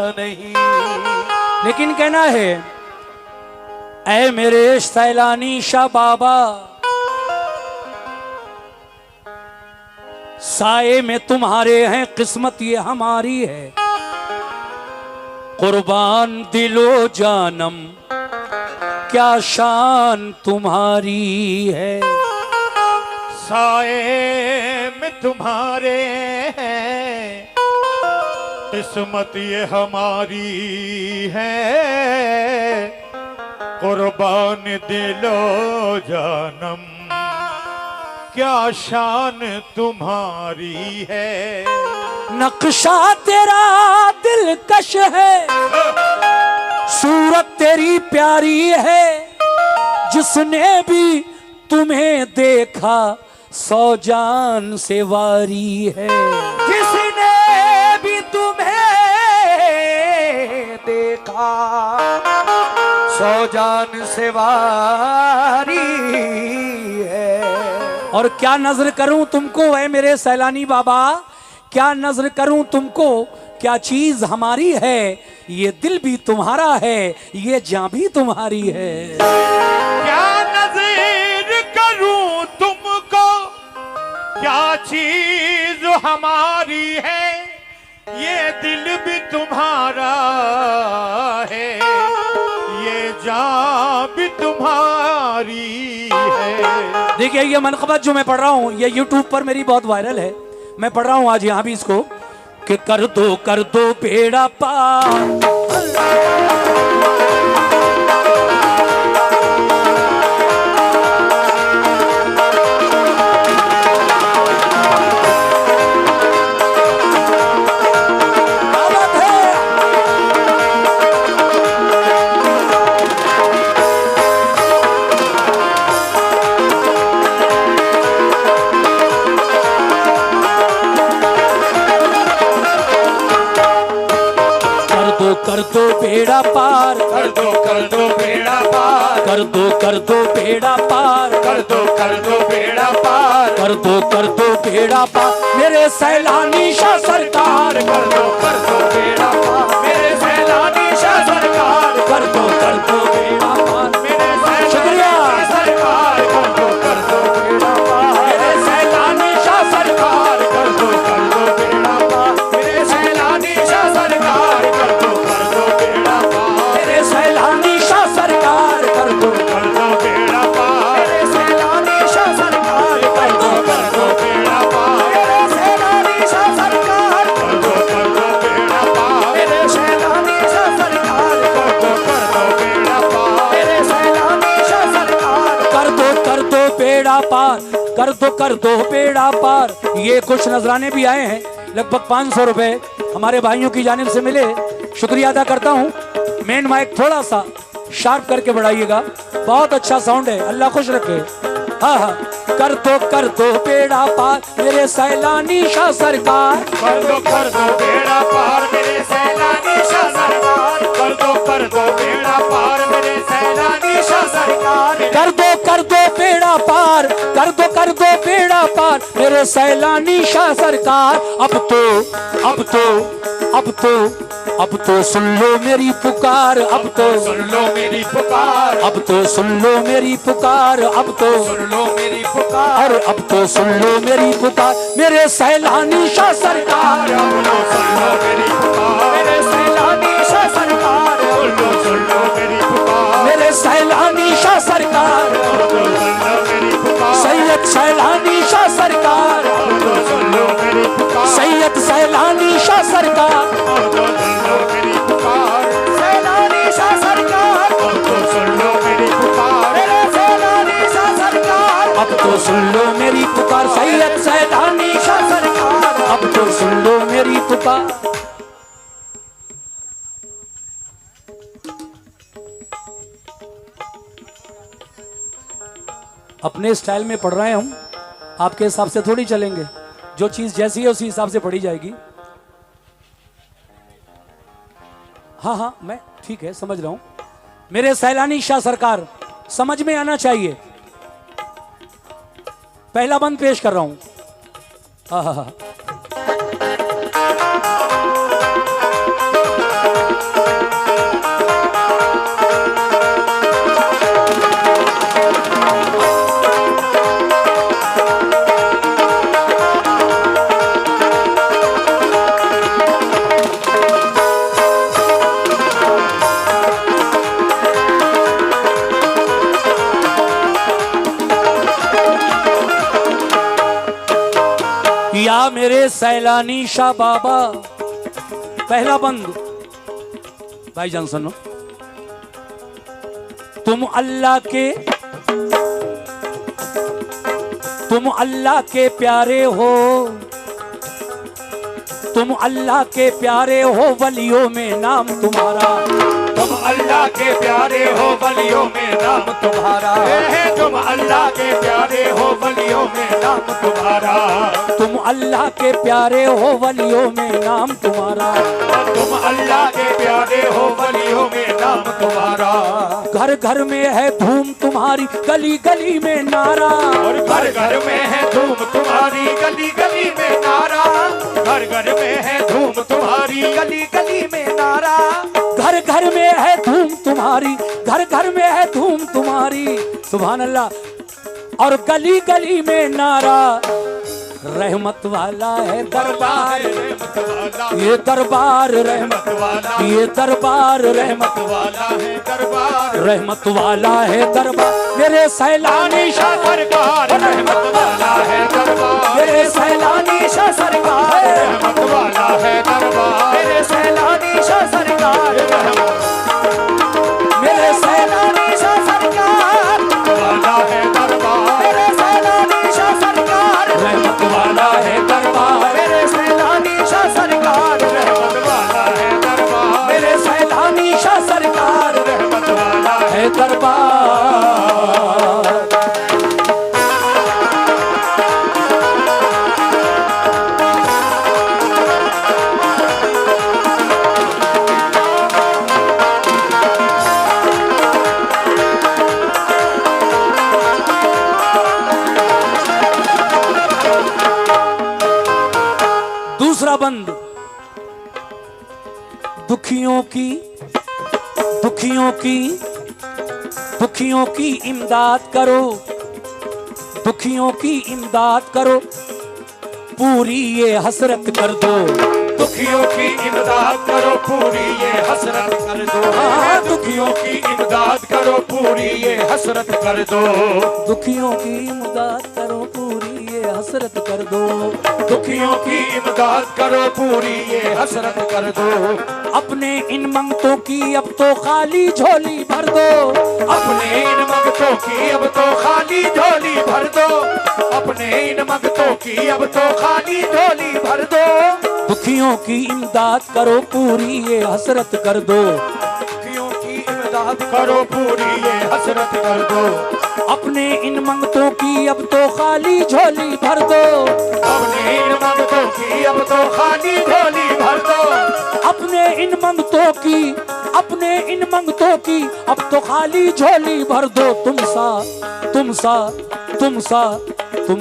नहीं। लेकिन कहना है, ऐ मेरे सैलानी शाह बाबा, साए में तुम्हारे हैं, किस्मत ये हमारी है। कुर्बान दिलो जानम, क्या शान तुम्हारी है। साए में तुम्हारे हैं, किस्मत ये हमारी है। कुर्बान दिलो जानम, क्या शान तुम्हारी है। नक्शा तेरा दिलकश है, सूरत तेरी प्यारी है। जिसने भी तुम्हें देखा 100 जान से वारी है। जिसने भी तुम्हें देखा 100 जान से वारी है। और क्या नजर करूं तुमको ऐ मेरे सैलानी बाबा, क्या नजर करूं तुमको, क्या चीज हमारी है। ये दिल भी तुम्हारा है, ये जान भी तुम्हारी है। क्या नजर करूं तुमको, क्या चीज हमारी है। ये दिल भी तुम्हारा है, ये जान भी तुम्हारी है। देखिए ये मनक़बत जो मैं पढ़ रहा हूँ, ये यूट्यूब पर मेरी बहुत वायरल है। मैं पढ़ रहा हूँ आज यहाँ भी इसको, कि कर दो बेड़ा पार। कर दो बेड़ा पार, कर दो बेड़ा पार, कर दो बेड़ा पार, कर दो बेड़ा पार, कर दो बेड़ा पार मेरे सैलानी शाह सरकार। कर दो बेड़ा पार मेरे सैलानी शाह सरकार। कर दो बेड़ा पार मेरे शुक्रिया सरकार। कर दो बेड़ा पार मेरे सैलानी शाह सरकार। कर दो बेड़ा पार मेरे सैलानी शाह सरकार। कर दो बेड़ा पार मेरे सैलानी शाह सरकार। कर दो बेड़ा पार मेरे सैलानी शाह सरकार। कर दो बेड़ा पार मेरे सैलानी शाह सरकार। कर दो बेड़ा पार मेरे सैलानी शाह सरकार। कर दो बेड़ा पार मेरे सैलानी शाह सरकार। कर दो बेड़ा पार, कर दो बेड़ा पार। ये कुछ नजराने भी आए हैं, लगभग 500 रुपए हमारे भाइयों की जानिब से मिले, शुक्रिया अदा करता हूँ। मेन माइक थोड़ा सा शार्प करके बढ़ाइएगा, बहुत अच्छा साउंड है, अल्लाह खुश रखे। हाँ हाँ, कर दो बेड़ा पार मेरे सैलानी शाह सरकार। कर दो बेड़ा पार मेरे सैलानी शाह सरकार। कर दो बेड़ा पार मेरे सैलानी शाह सरकार। कर दो बेड़ा पार, कर दो बेड़ा पार मेरे सैलानी शाह सरकार। अब तो सुन लो मेरी पुकार। अब तो सुन लो मेरी पुकार। अब तो सुन लो मेरी पुकार। अब तो सुन लो मेरी पुकार। अब तो सुन लो मेरी पुकार मेरे सैलानी शाह सरकार। अब तो सुन लो मेरी पुकार मेरे सैलानी शाह सरकार। सुन लो मेरी पुकार मेरे सैलानी शाह सरकार। सुन लो मेरी पुकार। सैयद सैलानी शाह सरकार। सुन लो मेरी पुकार। सैयद सैलानी शाह सरकार। सुन लो मेरी पुकार सैलानी शाह सरकार। सुन लो मेरी पुकार मेरे सैलानी शाह सरकार। अब तो सुन लो मेरी पुकार सैयद सैलानी शाह सरकार। अब तो सुन लो मेरी पुकार। अपने स्टाइल में पढ़ रहे हैं हम, आपके हिसाब से थोड़ी चलेंगे। जो चीज जैसी है उसी हिसाब से पढ़ी जाएगी। हाँ हाँ, मैं ठीक है, समझ रहा हूं। मेरे सैलानी शाह सरकार, समझ में आना चाहिए। पहला बंद पेश कर रहा हूं। हाँ हाँ हाँ। मेरे सैलानी शाह बाबा। पहला बंद भाईजान सुनो। तुम अल्लाह के प्यारे हो, तुम अल्लाह के प्यारे हो, वलियों में नाम तुम्हारा। तुम अल्लाह के प्यारे हो, वलियों में नाम तुम्हारा। तुम अल्लाह के प्यारे हो, वलियों में नाम तुम्हारा। तुम अल्लाह के प्यारे हो, वलियों में नाम तुम्हारा। तुम अल्लाह के प्यारे हो, वलियों में नाम तुम्हारा। घर घर में है धूम तुम्हारी, गली गली में नारा। और घर घर में है धूम तुम्हारी, गली गली में नारा। घर घर में है धूम तुम्हारी, गली गली में नारा। घर घर में है धूम तुम्हारी, घर घर में है धूम तुम्हारी। सुभान अल्लाह। और गली गली में नारा, रहमत वाला है दरबार, ये दरबार रहमत वाला, ये दरबार रहमत वाला है दरबार, रहमत वाला है दरबार। मेरे सैलानी शाह सरकार रहमत वाला है दरबार। मेरे सैलानी शाह सरकार रहमत वाला है दरबार। मेरे सैलानी शाह सरकार, मेरे सैलानी शाह सरकार वाला है दरबार। मेरे सैलानी शाह सरकार, रहमत वाला है दरबार। मेरे सैलानी शाह सरकार, रहमत वाला है दरबार। मेरे सैलानी शाह सरकार, रहमत वाला है दरबार। दूसरा बंद। दुखियों की इमदाद करो, दुखियों की इमदाद करो, पूरी ये हसरत कर दो। दुखियों की इमदाद करो, पूरी ये हसरत कर दो। हाँ, दुखियों की इमदाद करो, पूरी ये हसरत कर दो। दुखियों की इमदाद करो, पूरी ये हसरत कर दो। दुखियों की इमदाद करो, पूरी ये हसरत कर दो। अपने इन मंगतों की अब तो खाली झोली भर दो। अपने इन मंगतों की अब तो खाली झोली भर दो। अपने इन मंगतों की अब तो खाली झोली भर दो। दुखियों की इमदाद करो, पूरी ये हसरत कर दो। दुखियों की इमदाद करो, पूरी ये हसरत कर दो। अपने इन मंगतों की अब तो खाली झोली भर दो। अपने इन मंगतों की अब तो खाली झोली भर दो। अपने इन मंगतों की, अपने इन मंगतों की अब तो खाली झोली भर दो। तुम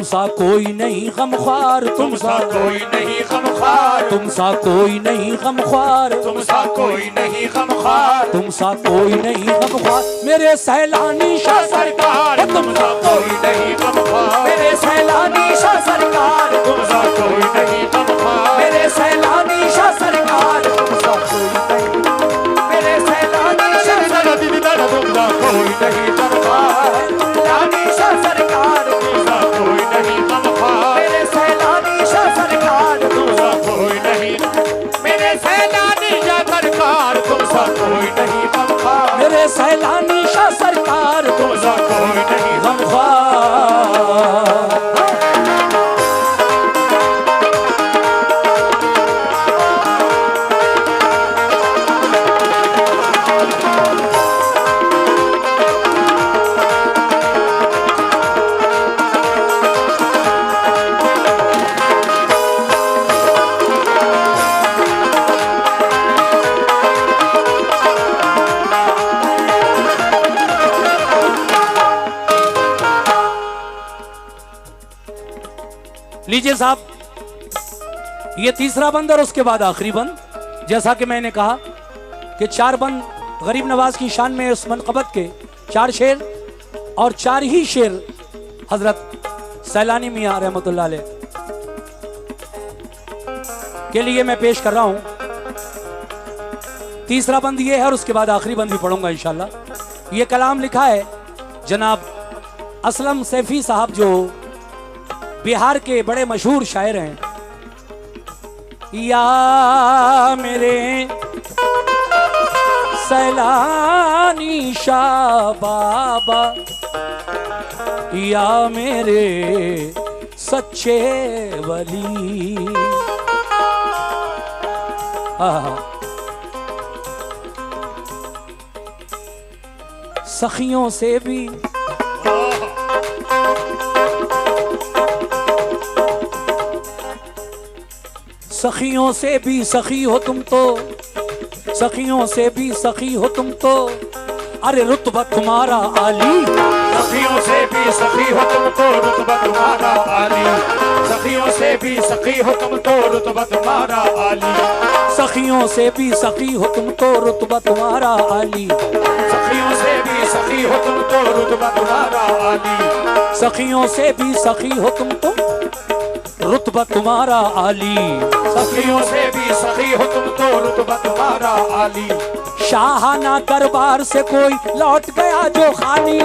सा कोई नहीं गमख्वार, तुम सा कोई नहीं गमख्वार, तुम सा कोई नहीं गमख्वार, तुम सा कोई नहीं गमख्वार, तुम सा कोई नहीं गमख्वार। मेरे सैलानी शाह सरकार, तुम सा कोई नहीं गमख्वार। मेरे सैलानी शाह सरकार, तुम सा कोई नहीं गमख्वार। मेरे सैलानी शाह सरकार, तुम सा कोई नहीं, मेरे सैलानी शाह सरकार, तुम सा कोई नहीं गमख्वार। सैलानी शाह सरकार, तुम सा कोई नहीं गमख्वार। मेरे सैलानी शाह सरकार, तुम सा कोई नहीं, मेरे सैलानी शाह सरकार, तुम सा कोई नहीं गमख्वार। मेरे सैलानी शाह सरकार, तुम सा कोई नहीं गमख्वार। लीजिए साहब, ये तीसरा बंद और उसके बाद आखिरी बंद। जैसा कि मैंने कहा कि 4 बंद गरीब नवाज की शान में उस मनक़बत के 4 शेर और 4 ही शेर हजरत सैलानी मियाँ रहमतुल्लाह अलैह के लिए मैं पेश कर रहा हूं। तीसरा बंद ये है और उसके बाद आखिरी बंद भी पढ़ूंगा इंशाल्लाह। ये कलाम लिखा है जनाब असलम सैफी साहब, जो बिहार के बड़े मशहूर शायर हैं। या मेरे सैलानी शाह बाबा, या मेरे सच्चे वली। सखियों से भी सखियों से भी सखी हो तुम तो, सखियों से भी सखी हो तुम तो, अरे रुतबा तुम्हारा आली। सखियों से भी सखी हो तुम तो रुतबा तुम्हारा आली, सखियों से भी सखी हो तुम तो रुतबा तुम्हारा आली, सखियों से भी सखी हो तुम तो रुतबा तुम्हारा आली, सखियों से भी सखी हो तुम तो रुतबा तुम्हारा आली, सखियों से भी सखी हो तुम तो रुतबा तुम्हारा आली, सखियों से भी सखी हो तुम तो रुतबा तुम्हारा आली। शाहाना दरबार से कोई लौट गया जो खाली,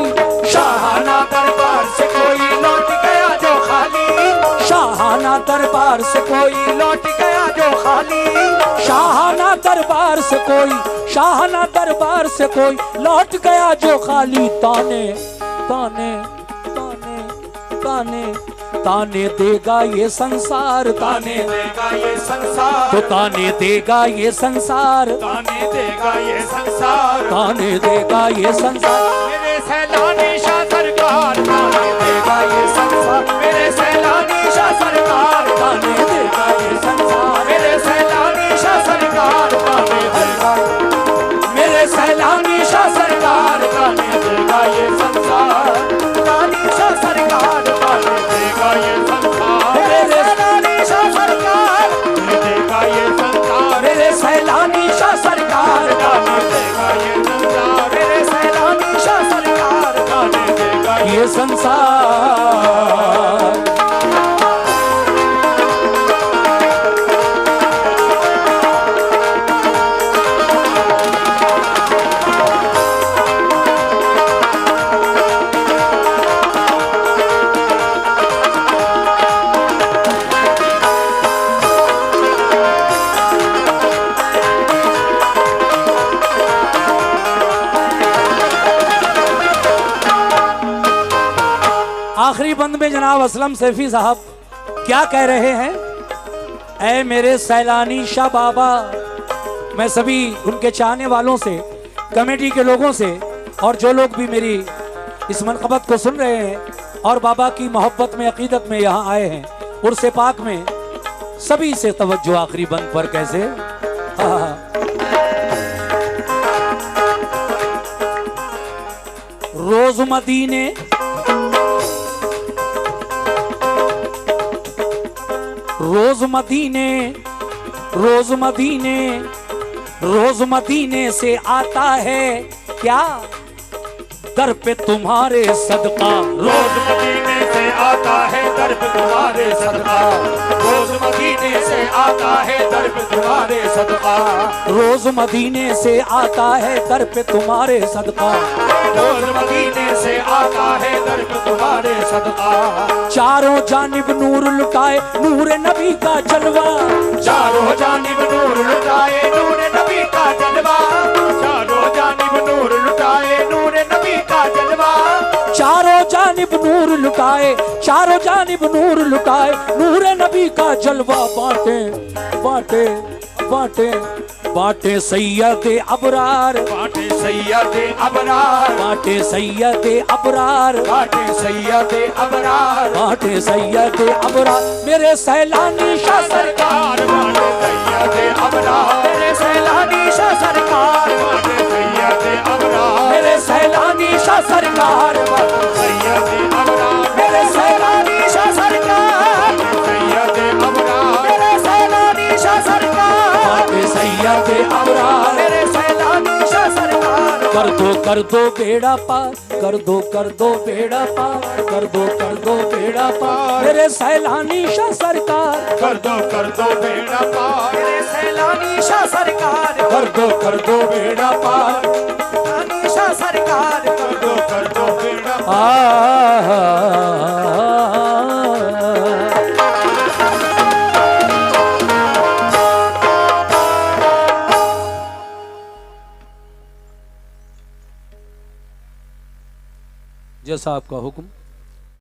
शाहाना दरबार से कोई लौट गया जो खाली, शाहाना दरबार से कोई लौट गया जो खाली, शाहाना दरबार से कोई, शाहाना दरबार से कोई लौट गया जो खाली। ताने ताने ताने ताने ताने देगा ये संसार, ताने देगा ये संसार, तो ताने देगा ये संसार, ताने देगा ये संसार, ताने देगा ये संसार। मेरे सैलानी शाह सरकार ताने देगा ये संसार, मेरे सैलानी शाह सरकार ताने देगा ये संसार, मेरे सैलानी शाह सरकार ताने देगा, मेरे सैलानी शाह सरकार ताने देगा ये संसार, तानी शाह सरकार ताने देगा ये संसार, मेरे सैलानी शाह सरकार देगा ये संसार, मेरे सैलानी शाह सरकार ताने देगा ये संसार, मेरे सैलानी शाह सरकार ताने देगा ये संसार। आखिरी बंद में जनाब असलम सैफी साहब क्या कह रहे हैं? ऐ मेरे सैलानी शाह बाबा, मैं सभी उनके चाहने वालों से, कमेटी के लोगों से और जो लोग भी मेरी इस मनक़बत को सुन रहे हैं और बाबा की मोहब्बत में, अकीदत में यहाँ आए हैं, उर्से पाक में, सभी से तवज्जो आखिरी बंद पर। कैसे? रोज मदीने रोज मदीने रोज मदीने रोज मदीने से आता है क्या दर पे तुम्हारे सदका। रोज मदीने से आता है दर पे तुम्हारे सदका, रोज मदीने से आता है दर पे तुम्हारे सदका, रोज मदीने से आता है दर पे तुम्हारे सदका, रोज मदीने से आता है दर पे तुम्हारे सदका। चारों जानिब नूर लुटाए नूर नबी का जलवा, चारों जानिब नूर लुटाए नूर नबी का जलवा, चारों जानिब नूर लुटाए नूर नबी का जलवा, चारों जानिब नूर लुटाए, चारों जानिब नूर लुटाए नूर नबी का जलवा। बांटे बांटे बांटे बांटे सैयदे अबरार, बांटे सैयदे अबरार, बांटे सैयदे अबरार, बांटे सैयदे अबरार, बांटे सैयदे अबरार। मेरे सैलानी शाह सरकार, बांटे सैयदे अबरार, मेरे सैलानी शाह सरकार, बांटे सैयदे अबरार, मेरे सैलानी शाह सरकार, सैयदे अबरार, मेरे सैलानी शाह सरकार, सैयदे अबरार, मेरे सैलानी शाह सरकार, बांटे सैयदे अबरार, मेरे सैलानी शाह सरकार। कर दो बेड़ा पार, कर दो बेड़ा पार, कर दो बेड़ा पार। मेरे सैलानी शाह सरकार, कर दो बेड़ा पार, मेरे सैलानी शाह सरकार, कर दो बेड़ा पार। सैलानी शाह सरकार, कर दो बेड़ा जैसा आपका हुक्म।